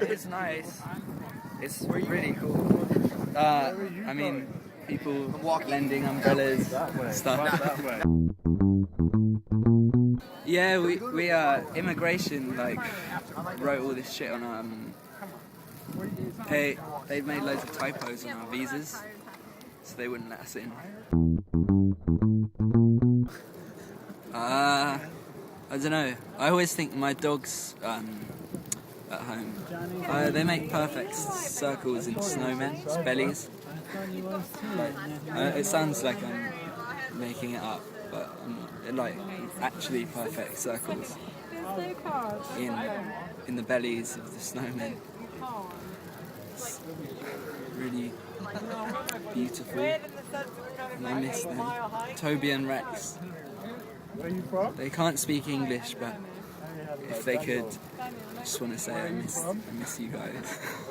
It's nice. It's really cool. I mean, people lending umbrellas, stuff. Yeah, we immigration wrote all this shit on they made loads of typos on our visas, so they wouldn't let us in. I don't know. I always think my dogs at home, they make perfect circles in snowmen's bellies. It sounds like I'm making it up, but actually perfect circles in the bellies of the snowmen. It's really beautiful, and I miss them. Toby and Rex. They can't speak English, but if they could, I just want to say I miss you guys.